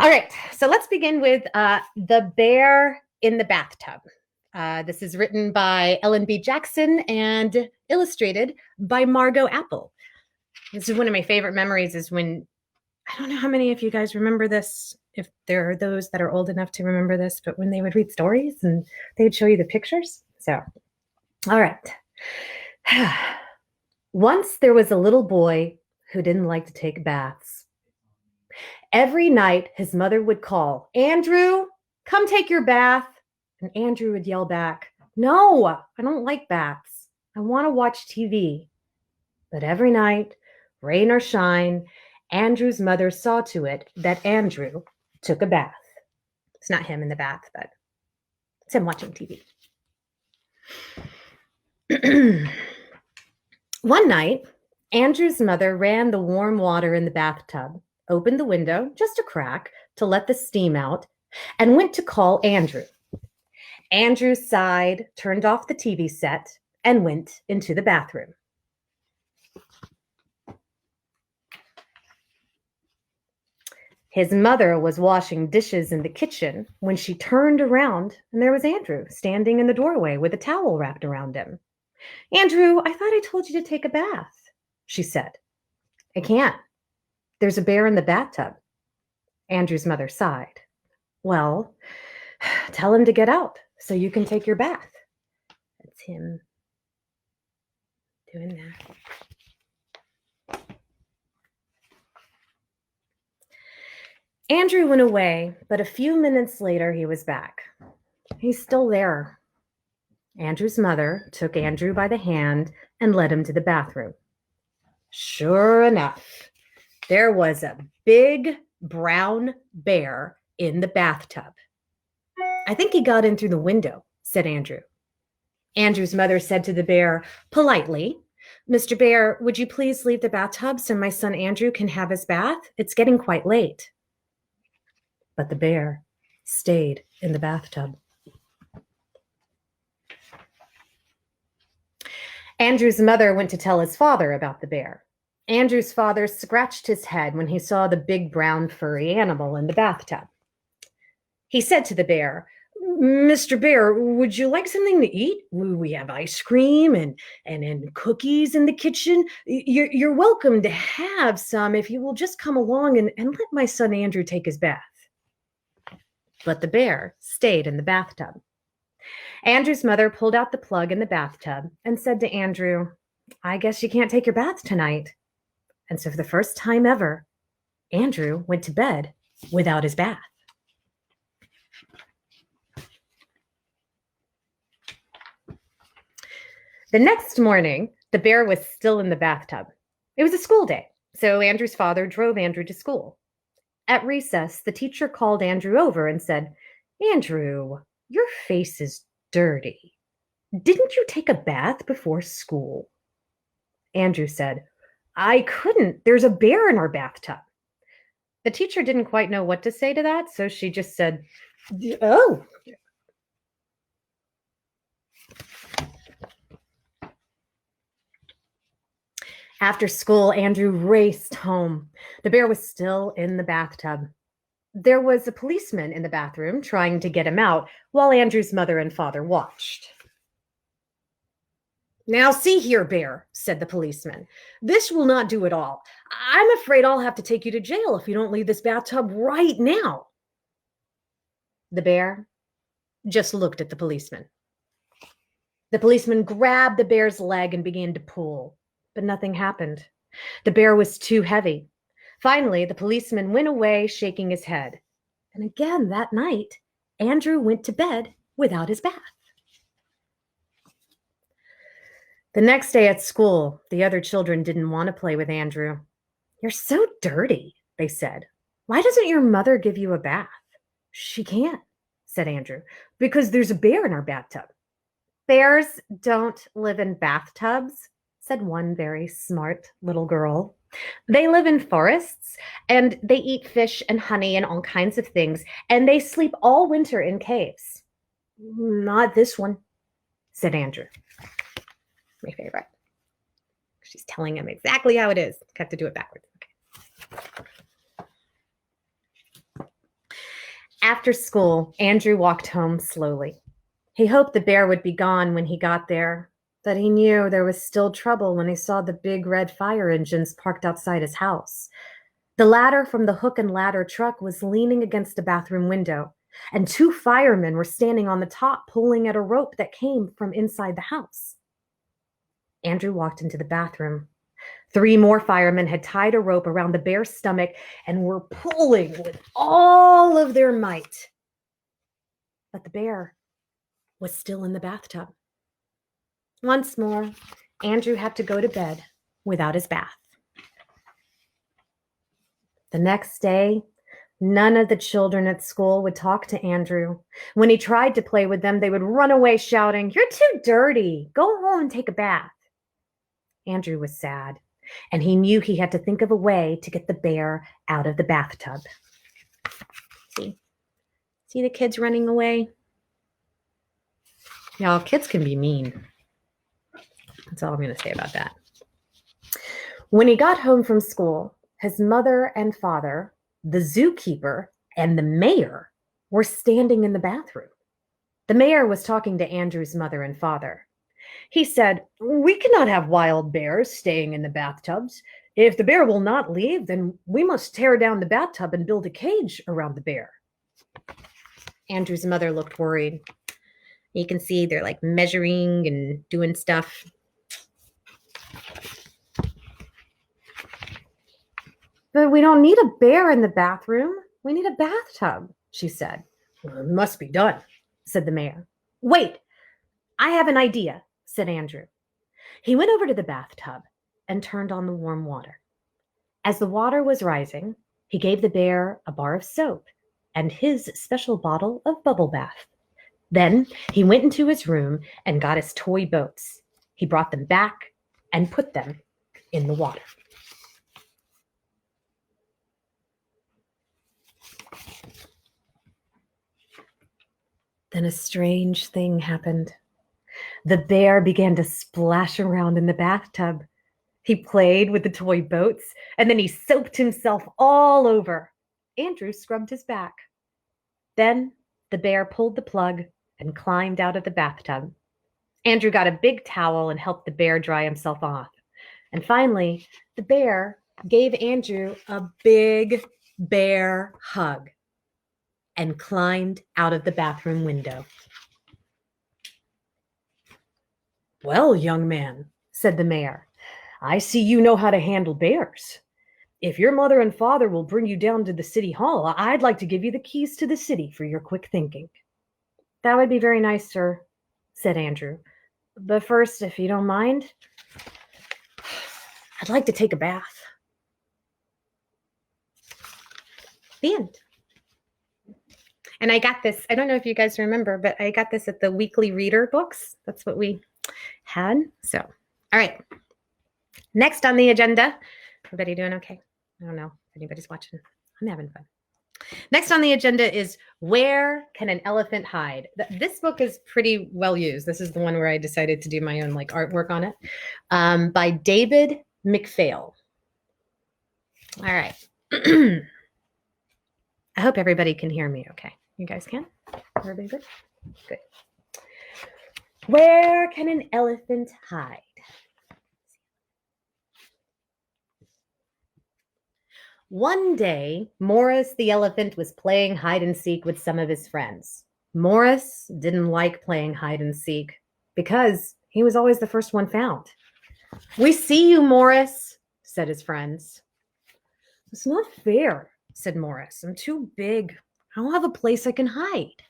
All right, so let's begin with The Bear in the Bathtub. This is written by B.Jackson and illustrated by Margot Apple. This is one of my favorite memories is when, I don't know how many of you guys remember this, if there are those that are old enough to remember this, but when they would read stories and they would show you the pictures. So, all right. Once there was a little boy who didn't like to take baths. Every night, his mother would call, "Andrew, come take your bath." And Andrew would yell back, "No, I don't like baths. I want to watch TV." But every night, rain or shine, Andrew's mother saw to it that Andrew took a bath. It's not him in the bath, but it's him watching TV. One night, Andrew's mother ran the warm water in the bathtub, opened the window, just a crack, to let the steam out, and went to call Andrew. Andrew sighed, turned off the TV set, and went into the bathroom. His mother was washing dishes in the kitchen when she turned around, and there was Andrew standing in the doorway with a towel wrapped around him. "Andrew, I thought I told you to take a bath," she said. "I can't. There's a bear in the bathtub." Andrew's mother sighed. "Well, tell him to get out so you can take your bath." That's him doing that. Andrew went away, but a few minutes later he was back. He's still there. Andrew's mother took Andrew by the hand and led him to the bathroom. Sure enough, there was a big brown bear in the bathtub. "I think he got in through the window," said Andrew. Andrew's mother said to the bear politely, "Mr. Bear, would you please leave the bathtub so my son Andrew can have his bath? It's getting quite late." But the bear stayed in the bathtub. Andrew's mother went to tell his father about the bear. Andrew's father scratched his head when he saw the big brown furry animal in the bathtub. He said to the bear, "Mr. Bear, would you like something to eat? We have ice cream and cookies in the kitchen. You're welcome to have some if you will just come along and let my son Andrew take his bath." But the bear stayed in the bathtub. Andrew's mother pulled out the plug in the bathtub and said to Andrew, "I guess you can't take your bath tonight." And so for the first time ever, Andrew went to bed without his bath. The next morning, the bear was still in the bathtub. It was a school day, so Andrew's father drove Andrew to school. At recess, the teacher called Andrew over and said, "Andrew, your face is dirty. Didn't you take a bath before school?" Andrew said, "I couldn't. There's a bear in our bathtub." The teacher didn't quite know what to say to that, so she just said, "Oh." After school, Andrew raced home. The bear was still in the bathtub. There was a policeman in the bathroom trying to get him out while Andrew's mother and father watched. "Now see here, Bear," said the policeman. "This will not do at all. I'm afraid I'll have to take you to jail if you don't leave this bathtub right now." The bear just looked at the policeman. The policeman grabbed the bear's leg and began to pull, but nothing happened. The bear was too heavy. Finally, the policeman went away shaking his head. And again that night, Andrew went to bed without his bath. The next day at school, the other children didn't want to play with Andrew. "You're so dirty," they said. "Why doesn't your mother give you a bath?" "She can't," said Andrew, "because there's a bear in our bathtub." "Bears don't live in bathtubs," said one very smart little girl. "They live in forests, and they eat fish and honey and all kinds of things, and they sleep all winter in caves." "Not this one," said Andrew. My favorite. She's telling him exactly how it is. I have to do it backwards. Okay. After school, Andrew walked home slowly. He hoped the bear would be gone when he got there, but he knew there was still trouble when he saw the big red fire engines parked outside his house. The ladder from the hook and ladder truck was leaning against a bathroom window, and 2 firemen were standing on the top pulling at a rope that came from inside the house. Andrew walked into the bathroom. 3 more firemen had tied a rope around the bear's stomach and were pulling with all of their might. But the bear was still in the bathtub. Once more, Andrew had to go to bed without his bath. The next day, none of the children at school would talk to Andrew. When he tried to play with them, they would run away shouting, "You're too dirty. Go home and take a bath." Andrew was sad, and he knew he had to think of a way to get the bear out of the bathtub. See the kids running away? Y'all, kids can be mean. That's all I'm going to say about that. When he got home from school, his mother and father, the zookeeper, and the mayor were standing in the bathroom. The mayor was talking to Andrew's mother and father. He said, "We cannot have wild bears staying in the bathtubs. If the bear will not leave, then we must tear down the bathtub and build a cage around the bear." Andrew's mother looked worried. You can see they're like measuring and doing stuff. "But we don't need a bear in the bathroom. We need a bathtub," she said. "Well, it must be done," said the mayor. "Wait, I have an idea," said Andrew. He went over to the bathtub and turned on the warm water. As the water was rising, he gave the bear a bar of soap and his special bottle of bubble bath. Then he went into his room and got his toy boats. He brought them back and put them in the water. Then a strange thing happened. The bear began to splash around in the bathtub. He played with the toy boats, and then he soaped himself all over. Andrew scrubbed his back. Then the bear pulled the plug and climbed out of the bathtub. Andrew got a big towel and helped the bear dry himself off. And finally, the bear gave Andrew a big bear hug and climbed out of the bathroom window. "Well, young man," said the mayor, "I see you know how to handle bears. If your mother and father will bring you down to the city hall, I'd like to give you the keys to the city for your quick thinking." "That would be very nice, sir," said Andrew. "But first, if you don't mind, I'd like to take a bath." The end. And I got this, I don't know if you guys remember, but I got this at the Weekly Reader books. That's what we had. So, all right. Next on the agenda, everybody doing okay? I don't know if anybody's watching. I'm having fun. Next on the agenda is Where Can an Elephant Hide? This book is pretty well used. This is the one where I decided to do my own like artwork on it, by David McPhail. All right. I hope everybody can hear me okay. You guys can? Everybody good? Good. Where can an elephant hide? One day, Morris the elephant was playing hide and seek with some of his friends. Morris didn't like playing hide and seek because he was always the first one found. "We see you, Morris," said his friends. "It's not fair," said Morris. "I'm too big. I don't have a place I can hide."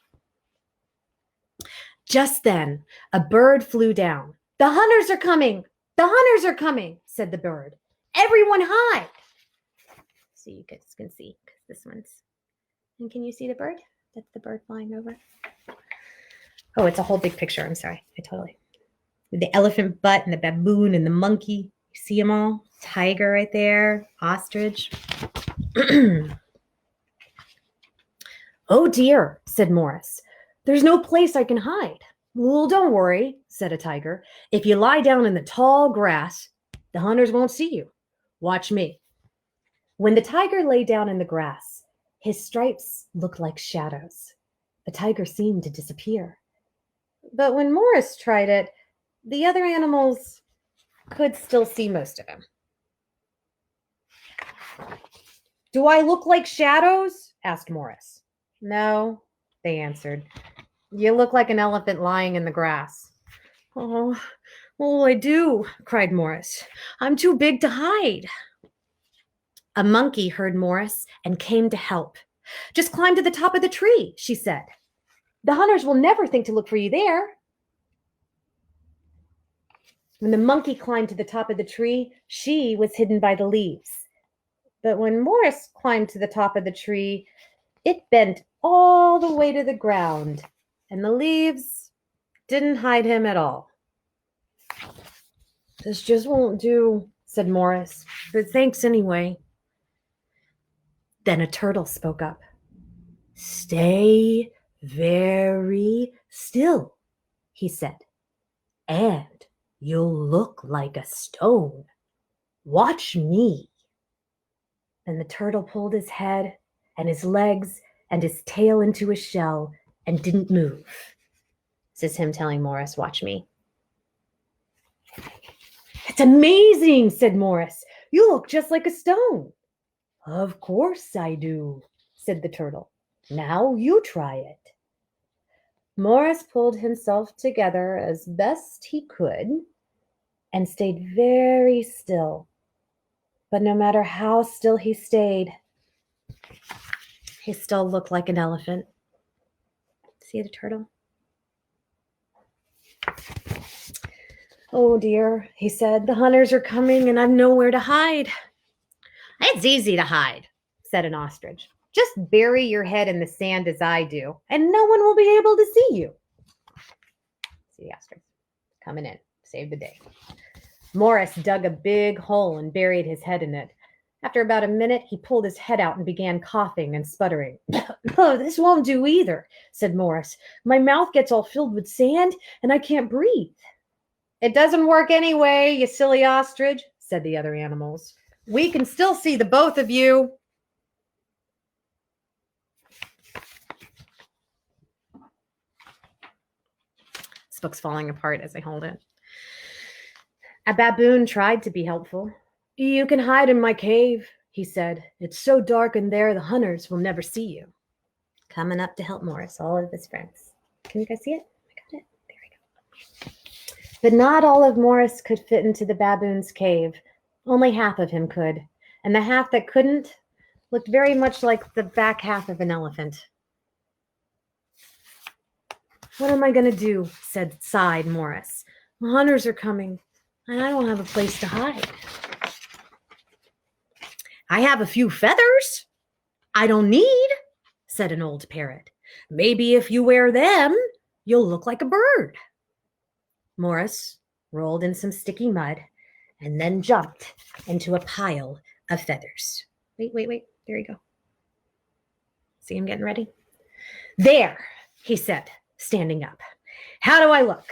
Just then, a bird flew down. "The hunters are coming! The hunters are coming!" said the bird. "Everyone hide!" So you guys can see, because this one's... And can you see the bird? That's the bird flying over. Oh, it's a whole big picture. I'm sorry. With the elephant butt and the baboon and the monkey. You see them all? Tiger right there. Ostrich. "Oh dear," said Morris. "There's no place I can hide." "Well, don't worry," said a tiger. "If you lie down in the tall grass, the hunters won't see you. Watch me." When the tiger lay down in the grass, His stripes looked like shadows. The tiger seemed to disappear. But when Morris tried it, the other animals could still see most of him. "Do I look like shadows?" asked Morris. "No," they answered. "You look like an elephant lying in the grass." Oh, I do," cried Morris. "I'm too big to hide." A monkey heard Morris and came to help. "Just climb to the top of the tree," she said. "The hunters will never think to look for you there." When the monkey climbed to the top of the tree, she was hidden by the leaves. But when Morris climbed to the top of the tree, it bent all the way to the ground, and the leaves didn't hide him at all. "This just won't do," said Morris, "but thanks anyway." Then a turtle spoke up. "Stay very still," he said, "and you'll look like a stone. Watch me." Then the turtle pulled his head and his legs and his tail into his shell and didn't move. This is him telling Morris, "Watch me." "It's amazing," said Morris. "You look just like a stone." "Of course I do," said the turtle. "Now you try it." Morris pulled himself together as best he could and stayed very still. But no matter how still he stayed, he still looked like an elephant. See the turtle? "Oh dear," he said, "the hunters are coming and I've nowhere to hide." "It's easy to hide," said an ostrich. "Just bury your head in the sand as I do, and no one will be able to see you." See the ostrich coming in, save the day. Morris dug a big hole and buried his head in it. After about a minute, he pulled his head out and began coughing and sputtering. "Oh, this won't do either," said Morris. "My mouth gets all filled with sand and I can't breathe." "It doesn't work anyway, you silly ostrich," said the other animals. "We can still see the both of you." This book's falling apart as I hold it. A baboon tried to be helpful. "You can hide in my cave," he said. "It's so dark in there the hunters will never see you." Coming up to help Morris, all of his friends. Can you guys see it? I got it. There we go. But not all of Morris could fit into the baboon's cave. Only half of him could. And the half that couldn't looked very much like the back half of an elephant. "What am I going to do?" sighed Morris. "The hunters are coming, and I don't have a place to hide." "I have a few feathers I don't need," said an old parrot. "Maybe if you wear them, you'll look like a bird." Morris rolled in some sticky mud and then jumped into a pile of feathers. Wait. There you go. See him getting ready? "There," he said, standing up. "How do I look?"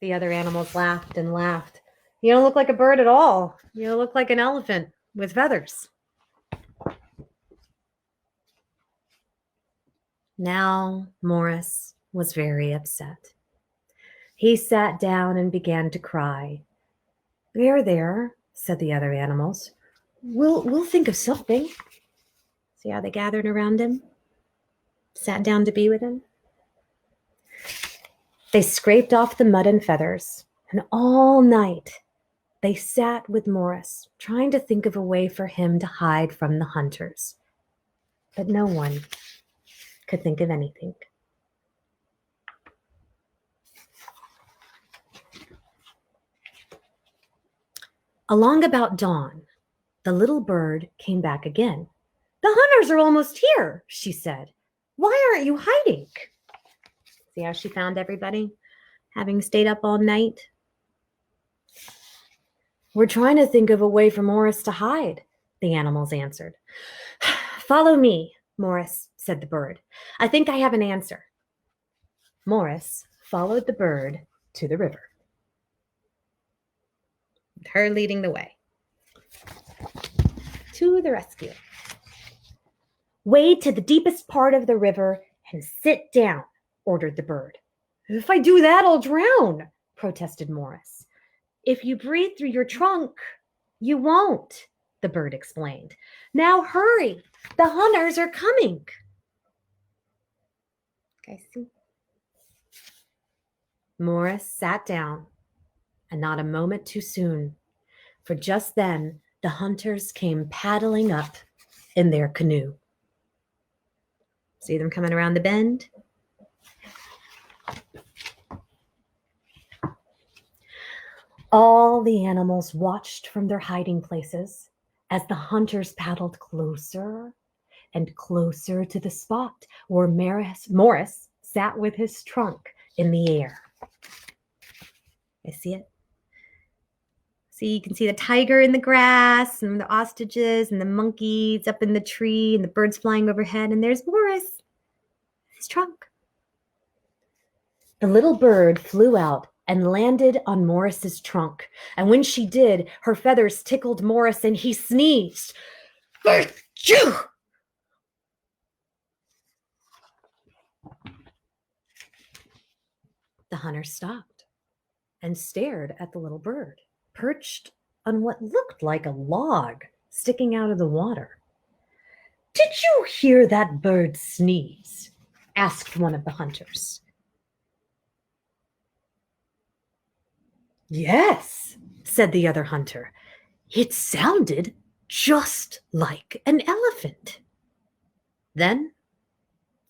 The other animals laughed and laughed. "You don't look like a bird at all. You look like an elephant with feathers." Now Morris was very upset. He sat down and began to cry. There," said the other animals. We'll think of something." See how they gathered around him? Sat down to be with him? They scraped off the mud and feathers, and all night they sat with Morris, trying to think of a way for him to hide from the hunters. But no one could think of anything. Along about dawn, the little bird came back again. "The hunters are almost here," she said. "Why aren't you hiding?" See how she found everybody, having stayed up all night? "We're trying to think of a way for Morris to hide," the animals answered. "Follow me, Morris," said the bird. "I think I have an answer." Morris followed the bird to the river, her leading the way. to the rescue. Wade to the deepest part of the river and sit down, ordered the bird. If I do that, I'll drown, protested Morris. If you breathe through your trunk, you won't, the bird explained. Now hurry, the hunters are coming. Okay, see? Morris sat down, and not a moment too soon, for just then the hunters came paddling up in their canoe. See them coming around the bend? All the animals watched from their hiding places as the hunters paddled closer and closer to the spot where Morris sat with his trunk in the air. I see it. See, you can see the tiger in the grass and the ostriches and the monkeys up in the tree and the birds flying overhead. And there's Morris, his trunk. The little bird flew out and landed on Morris's trunk. And when she did, her feathers tickled Morris and he sneezed. Achoo! The hunter stopped and stared at the little bird, perched on what looked like a log sticking out of the water. Did you hear that bird sneeze? Asked one of the hunters. Yes, said the other hunter. It sounded just like an elephant. Then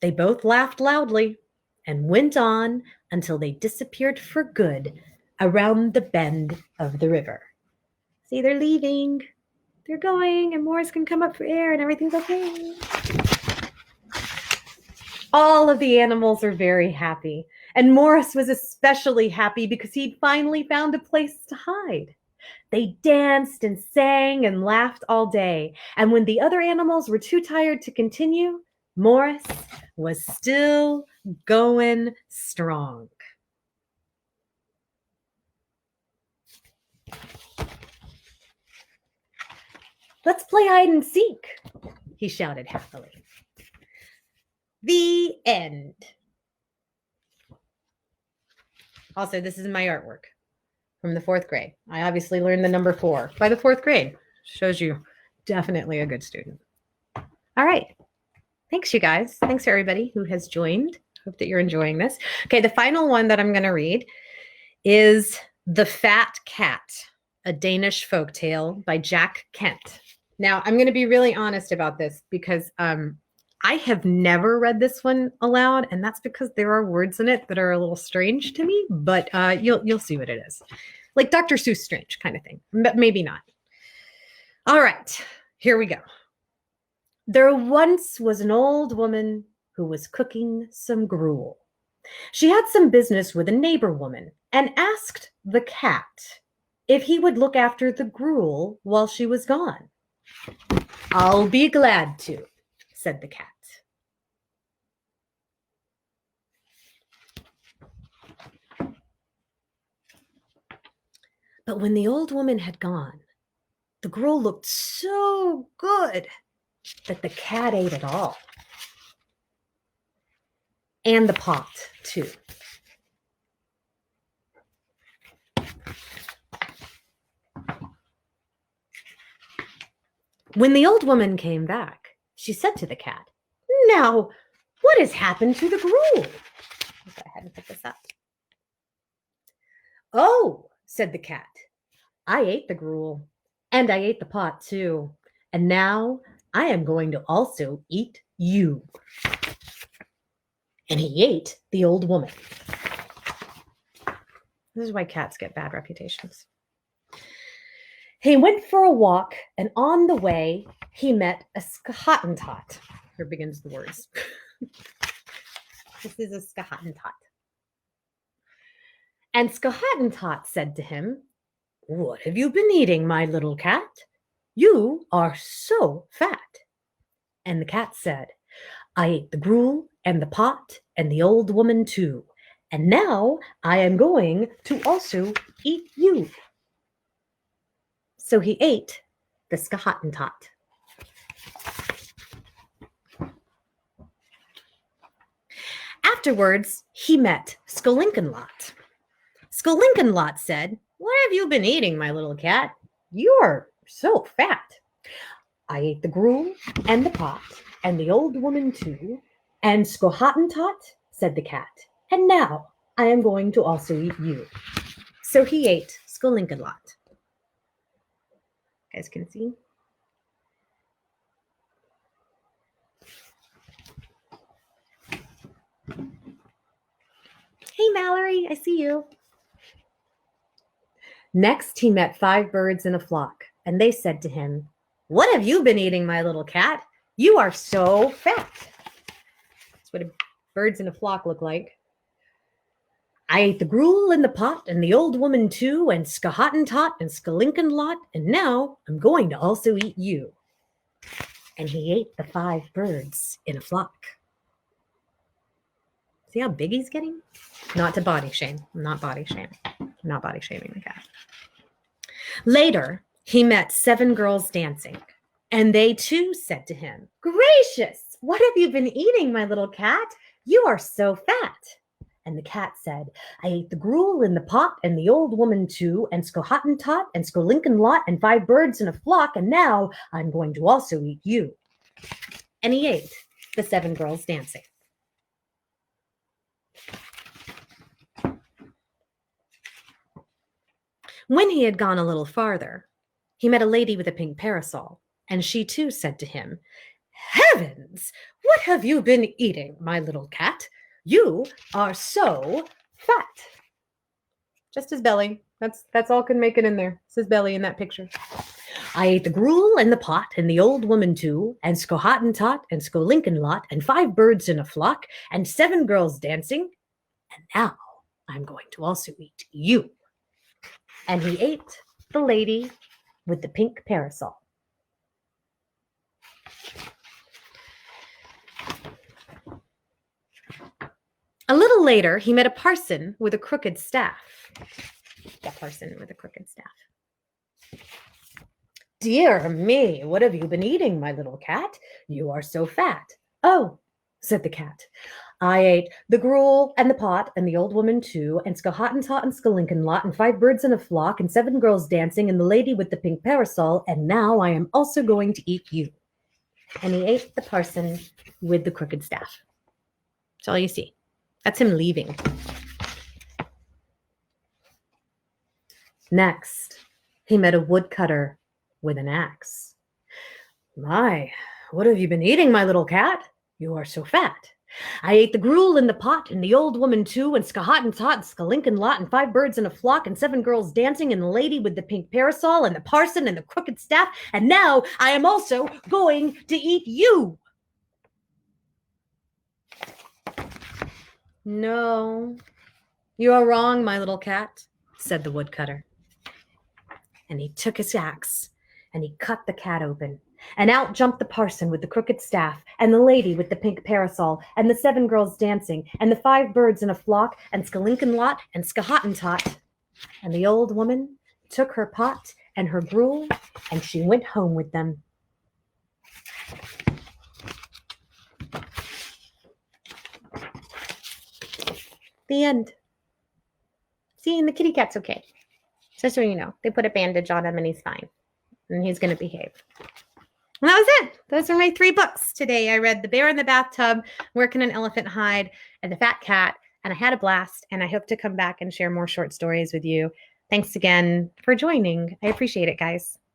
they both laughed loudly and went on until they disappeared for good around the bend of the river. See, they're leaving. They're going, and Morris can come up for air, and everything's okay. All of the animals are very happy, and Morris was especially happy because he'd finally found a place to hide. They danced and sang and laughed all day, and when the other animals were too tired to continue, Morris was still going strong. Let's play hide and seek, he shouted happily. The end. Also, this is my artwork from the 4th grade. I obviously learned the number 4 by the 4th grade. Shows you definitely a good student. All right. Thanks, you guys. Thanks to everybody who has joined. Hope that you're enjoying this. Okay, the final one that I'm going to read is The Fat Cat, a Danish folktale by Jack Kent. Now, I'm going to be really honest about this because I have never read this one aloud, and that's because there are words in it that are a little strange to me, but you'll see what it is. Like Dr. Seuss strange kind of thing, but maybe not. All right, here we go. There once was an old woman who was cooking some gruel. She had some business with a neighbor woman and asked the cat if he would look after the gruel while she was gone. I'll be glad to, said the cat. But when the old woman had gone, the gruel looked so good that the cat ate it all. And the pot, too. When the old woman came back, she said to the cat, Now, what has happened to the gruel? I'll go ahead and pick this up. Oh, said the cat, I ate the gruel, and I ate the pot too, and now I am going to also eat you. And he ate the old woman. This is why cats get bad reputations. He went for a walk, and on the way, he met a Hottentot. Here begins the words. This is a Hottentot. And Hottentot said to him, What have you been eating, my little cat? You are so fat. And the cat said, I ate the gruel and the pot and the old woman too. And now I am going to also eat you. So he ate the Hottentot. Afterwards, he met Skolinkenlot. Skolinkenlot said, "What have you been eating, my little cat? You are so fat." "I ate the gruel and the pot and the old woman too, and Skohottentot," said the cat, "and now I am going to also eat you." So he ate Skolinkenlot. You guys can see. Hey, Mallory, I see you. Next, he met 5 birds in a flock, and they said to him, "What have you been eating, my little cat? You are so fat." That's what birds in a flock look like. "I ate the gruel in the pot and the old woman too, and Skahottentot and Skolinkenlot, and now I'm going to also eat you." And he ate the 5 birds in a flock. See how big he's getting? Not to body shame. I'm not body shaming. I'm not body shaming the cat. Later, he met 7 girls dancing, and they too said to him, "Gracious, what have you been eating, my little cat? You are so fat." And the cat said, "I ate the gruel in the pot and the old woman too, and Skohottentot and Skolinkenlot and 5 birds in a flock, and now I'm going to also eat you." And he ate the 7 girls dancing. When he had gone a little farther, he met a lady with a pink parasol, and she too said to him, "Heavens, what have you been eating, my little cat? You are so fat." Just his belly. That's all can make it in there. It's his belly in that picture. "I ate the gruel and the pot and the old woman too, and Skohottentot and Skolinkenlot and 5 birds in a flock and 7 girls dancing, and now I'm going to also eat you." And he ate the lady with the pink parasol. A little later, he met a parson with a crooked staff. That parson with a crooked staff. "Dear me, what have you been eating, my little cat? You are so fat." "Oh," said the cat, "I ate the gruel and the pot and the old woman too, and Skohottentot and Skolinkenlot and 5 birds in a flock and 7 girls dancing and the lady with the pink parasol, and now I am also going to eat you." And he ate the parson with the crooked staff. That's all you see. That's him leaving. Next, he met a woodcutter with an axe. "My, what have you been eating, my little cat? You are so fat." "I ate the gruel in the pot and the old woman too, and Skohottentot and Skolinkenlot and 5 birds in a flock and 7 girls dancing and the lady with the pink parasol and the parson and the crooked staff, and now I am also going to eat you." "No, you are wrong, my little cat," said the woodcutter. And he took his axe and he cut the cat open. And out jumped the parson with the crooked staff, and the lady with the pink parasol, and the 7 girls dancing, and the 5 birds in a flock, and Skolinkenlot and Skohottentot. And the old woman took her pot and her gruel, and she went home with them. The end. See, and the kitty cat's okay. Just so you know, they put a bandage on him and he's fine. And he's going to behave. And that was it. Those are my 3 books today. I read The Bear in the Bathtub, Working an Elephant Hide, and The Fat Cat. And I had a blast. And I hope to come back and share more short stories with you. Thanks again for joining. I appreciate it, guys.